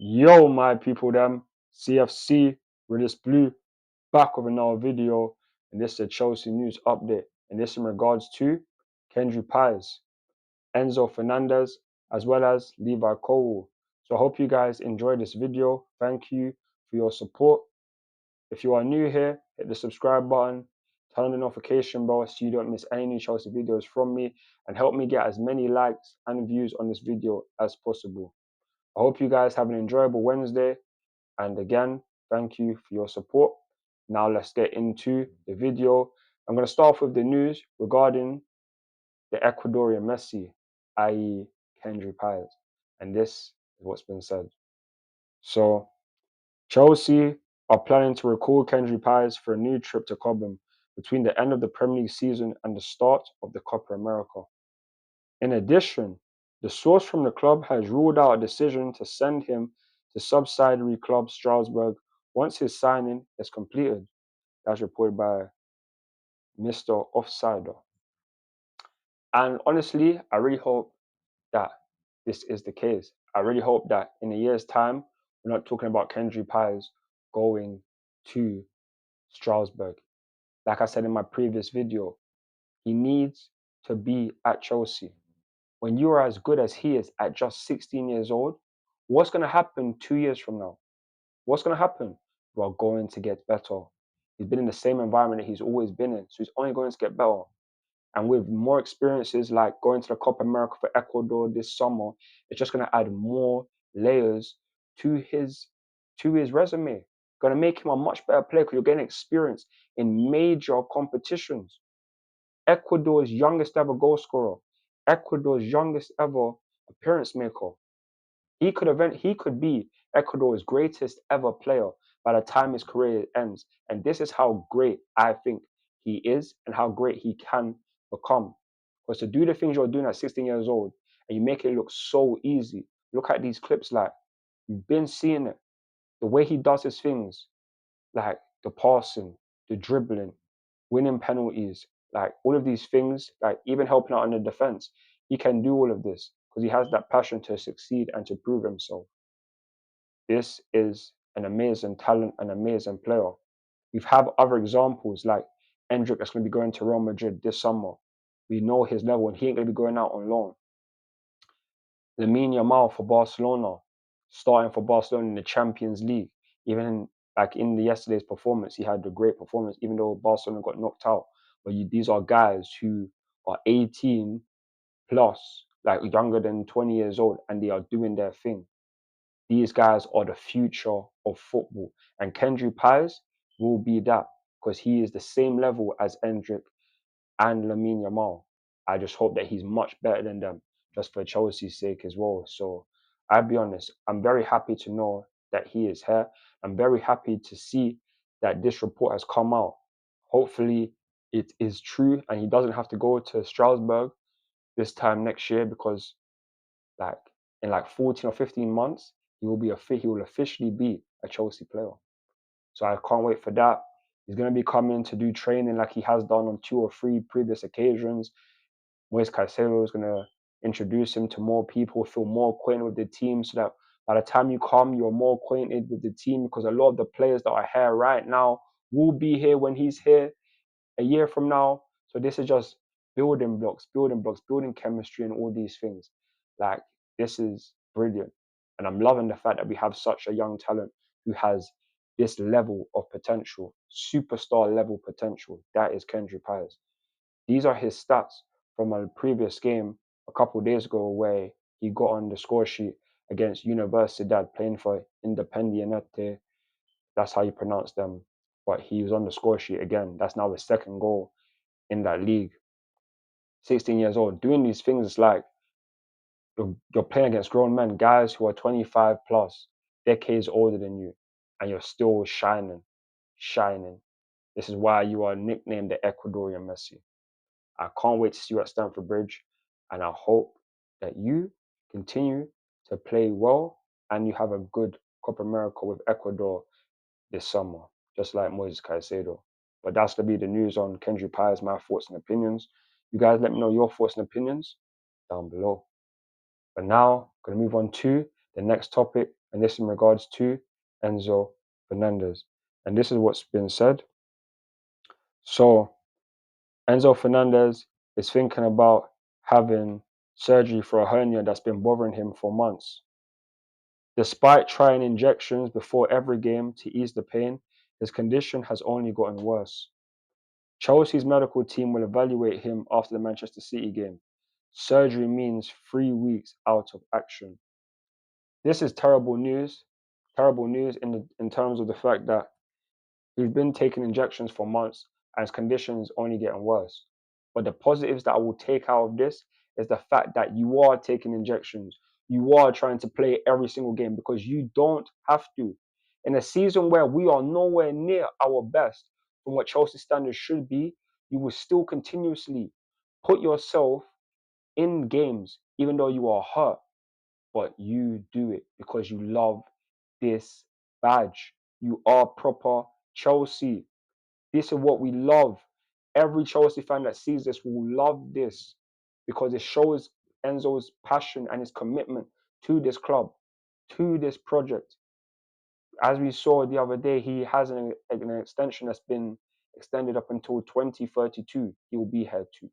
Yo, my people, them CFC, Redis Blue, back with another video, and this is a Chelsea news update, and this in regards to Kendry Paez, Enzo Fernandez, as well as Levi Coe. So I hope you guys enjoyed this video. Thank you for your support. If you are new here, hit the subscribe button, turn on the notification bell so you don't miss any new Chelsea videos from me, and help me get as many likes and views on this video as possible. I hope you guys have an enjoyable Wednesday. And again, thank you for your support. Now let's get into the video. I'm going to start off with the news regarding the Ecuadorian Messi, i.e. Kendry Paez. And this is what's been said. So Chelsea are planning to recall Kendry Paez for a new trip to Cobham between the end of the Premier League season and the start of the Copa America. In addition, the source from the club has ruled out a decision to send him to subsidiary club Strasbourg once his signing is completed. That's reported by Mr. Offsider. And honestly, I really hope that this is the case. I really hope that in a year's time, we're not talking about Kendry Paez going to Strasbourg. Like I said in my previous video, he needs to be at Chelsea. When you are as good as he is at just 16 years old, what's going to happen 2 years from now? What's going to happen? You are going to get better. He's been in the same environment that he's always been in, so he's only going to get better. And with more experiences like going to the Copa America for Ecuador this summer, it's just going to add more layers to his resume. Going to make him a much better player because you're getting experience in major competitions. Ecuador's youngest ever goal scorer, Ecuador's youngest ever appearance maker. He could be Ecuador's greatest ever player by the time his career ends. And this is how great I think he is and how great he can become. Because to do the things you're doing at 16 years old and you make it look so easy. Look at these clips, like you've been seeing it. The way he does his things, like the passing, the dribbling, winning penalties, like all of these things, like even helping out in the defense. He can do all of this because he has that passion to succeed and to prove himself. This is an amazing talent, an amazing player. We've had other examples like Endrick that's going to be going to Real Madrid this summer. We know his level and he ain't going to be going out on loan. Lamine Yamal for Barcelona, starting for Barcelona in the Champions League. Even in yesterday's performance, he had a great performance, even though Barcelona got knocked out. But these are guys who are 18 plus, like younger than 20 years old, and they are doing their thing. These guys are the future of football. And Kendry Paez will be that because he is the same level as Endrick and Lamine Yamal. I just hope that he's much better than them, just for Chelsea's sake as well. So I'll be honest, I'm very happy to know that he is here. I'm very happy to see that this report has come out. Hopefully it is true and he doesn't have to go to Strasbourg this time next year because like in 14 or 15 months, he will officially be a Chelsea player. So I can't wait for that. He's going to be coming to do training like he has done on 2 or 3 previous occasions. Moise Caicedo is going to introduce him to more people, feel more acquainted with the team so that by the time you come, you're more acquainted with the team because a lot of the players that are here right now will be here when he's here a year from now. So this is just building blocks, building chemistry and all these things. Like, this is brilliant. And I'm loving the fact that we have such a young talent who has this level of potential, superstar level potential. That is Kendry Paez. These are his stats from a previous game a couple of days ago where he got on the score sheet against Universidad playing for Independiente. That's how you pronounce them. But he was on the score sheet again. That's now his second goal in that league. 16 years old. Doing these things is like you're playing against grown men, guys who are 25 plus, decades older than you, and you're still shining. This is why you are nicknamed the Ecuadorian Messi. I can't wait to see you at Stamford Bridge, and I hope that you continue to play well and you have a good Copa America with Ecuador this summer, just like Moises Caicedo. But that's going to be the news on Kendry Paez, my thoughts and opinions. You guys let me know your thoughts and opinions down below. But now, I'm going to move on to the next topic, and this in regards to Enzo Fernandez. And this is what's been said. So Enzo Fernandez is thinking about having surgery for a hernia that's been bothering him for months. Despite trying injections before every game to ease the pain, his condition has only gotten worse. Chelsea's medical team will evaluate him after the Manchester City game. Surgery means 3 weeks out of action. This is terrible news. Terrible news in terms of the fact that he's been taking injections for months and his condition is only getting worse. But the positives that I will take out of this is the fact that you are taking injections. You are trying to play every single game because you don't have to. In a season where we are nowhere near our best from what Chelsea standards should be, you will still continuously put yourself in games even though you are hurt. But you do it because you love this badge. You are proper Chelsea. This is what we love. Every Chelsea fan that sees this will love this because it shows Enzo's passion and his commitment to this club, to this project. As we saw the other day, he has an extension that's been extended up until 2032. He will be here to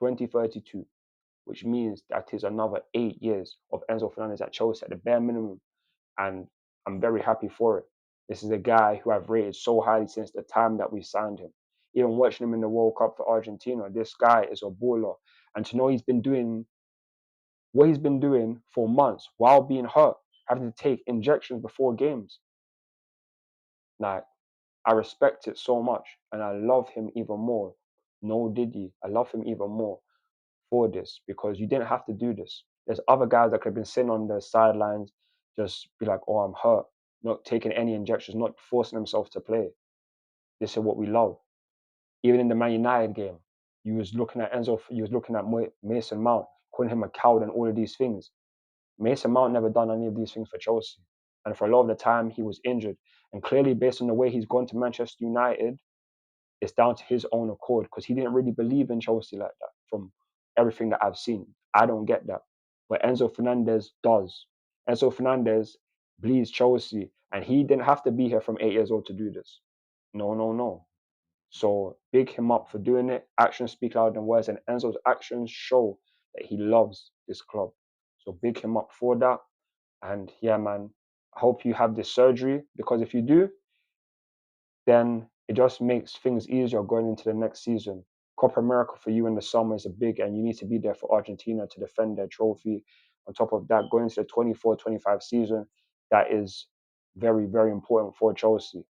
2032, which means that is another 8 years of Enzo Fernandez at Chelsea at the bare minimum. And I'm very happy for it. This is a guy who I've rated so highly since the time that we signed him. Even watching him in the World Cup for Argentina, this guy is a baller. And to know he's been doing what he's been doing for months while being hurt, having to take injections before games, like, I respect it so much and I love him even more. No Diddy, I love him even more for this because you didn't have to do this. There's other guys that could have been sitting on the sidelines, just be like, oh, I'm hurt, not taking any injections, not forcing themselves to play. This is what we love. Even in the Man United game, you was looking at Mason Mount, calling him a coward and all of these things. Mason Mount never done any of these things for Chelsea. And for a lot of the time, he was injured. And clearly, based on the way he's gone to Manchester United, it's down to his own accord because he didn't really believe in Chelsea like that from everything that I've seen. I don't get that. But Enzo Fernandez does. Enzo Fernandez bleeds Chelsea and he didn't have to be here from 8 years old to do this. No, no, no. So big him up for doing it. Actions speak louder than words and Enzo's actions show that he loves this club. So big him up for that. And yeah, man, I hope you have this surgery because if you do, then it just makes things easier going into the next season. Copa America for you in the summer is a big, and you need to be there for Argentina to defend their trophy. On top of that, going into the 24-25 season, that is very, very important for Chelsea.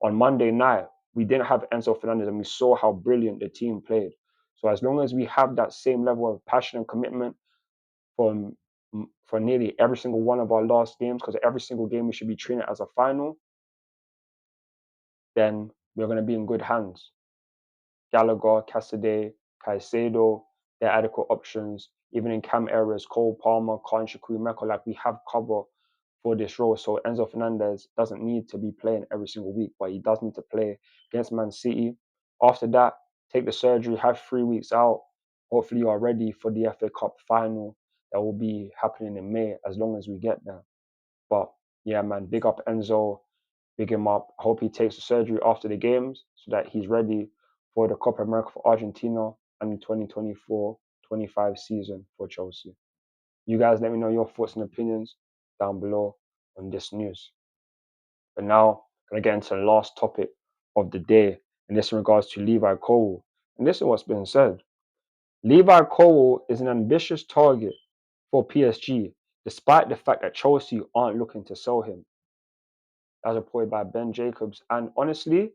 On Monday night, we didn't have Enzo Fernandez, and we saw how brilliant the team played. So as long as we have that same level of passion and commitment from for nearly every single one of our last games, because every single game we should be treating it as a final, then we're going to be in good hands. Gallagher, Cassidy, Caicedo, they're adequate options. Even in cam areas, Cole Palmer, Khan Shakui Meko, like we have cover for this role. So Enzo Fernandez doesn't need to be playing every single week, but he does need to play against Man City. After that, take the surgery, have 3 weeks out. Hopefully you are ready for the FA Cup final that will be happening in May as long as we get there. But yeah, man, big up Enzo, big him up. I hope he takes the surgery after the games so that he's ready for the Copa America for Argentina and the 2024-25 season for Chelsea. You guys let me know your thoughts and opinions down below on this news. But now, I'm going to get into the last topic of the day, and this in regards to Levi Coe. And this is what's been said. Levi Coe is an ambitious target for PSG, despite the fact that Chelsea aren't looking to sell him. As reported by Ben Jacobs. And honestly,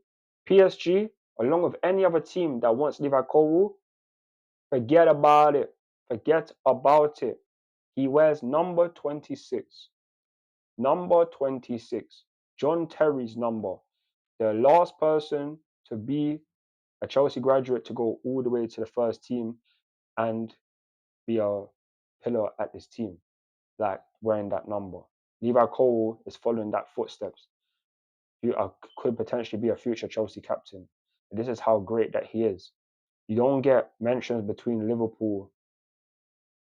PSG, along with any other team that wants Levi Coe, forget about it. Forget about it. He wears number 26. Number 26. John Terry's number. The last person to be a Chelsea graduate to go all the way to the first team and be a pillar at this team, like wearing that number. Levi Coe is following that footsteps. Could potentially be a future Chelsea captain. And this is how great that he is. You don't get mentions between Liverpool,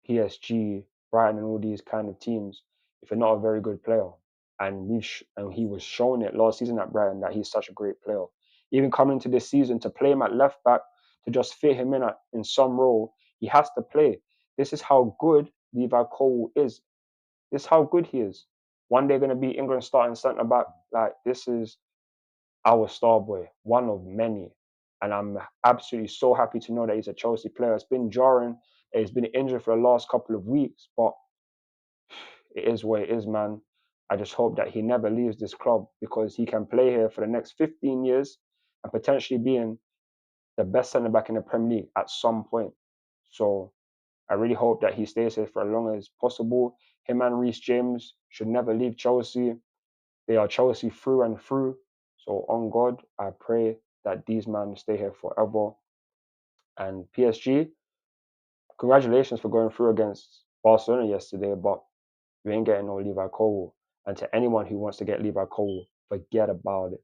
PSG, Brighton, and all these kind of teams if you're not a very good player. And he was showing it last season at Brighton that he's such a great player. Even coming into this season, to play him at left back, to just fit him in some role, he has to play. This is how good Levi Coe is. This is how good he is. One day going to be England starting centre back. Like, this is our star boy, one of many. And I'm absolutely so happy to know that he's a Chelsea player. It's been jarring that he's been injured for the last couple of weeks, but it is what it is, man. I just hope that he never leaves this club, because he can play here for the next 15 years and potentially being the best centre back in the Premier League at some point. So I really hope that he stays here for as long as possible. Him and Reece James should never leave Chelsea. They are Chelsea through and through. So on God, I pray that these men stay here forever. And PSG, congratulations for going through against Barcelona yesterday, but you ain't getting no Levi Coe. And to anyone who wants to get Levi Coe, forget about it.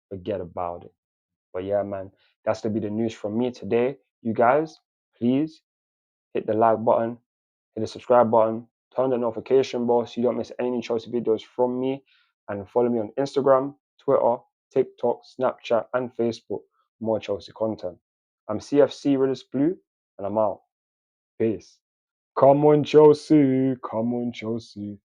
Forget about it. But yeah, man, that's to be the news from me today. You guys, please hit the like button, hit the subscribe button, turn the notification bell so you don't miss any Chelsea videos from me. And follow me on Instagram, Twitter, TikTok, Snapchat, and Facebook for more Chelsea content. I'm CFC Redis Blue, and I'm out. Peace. Come on, Chelsea. Come on, Chelsea.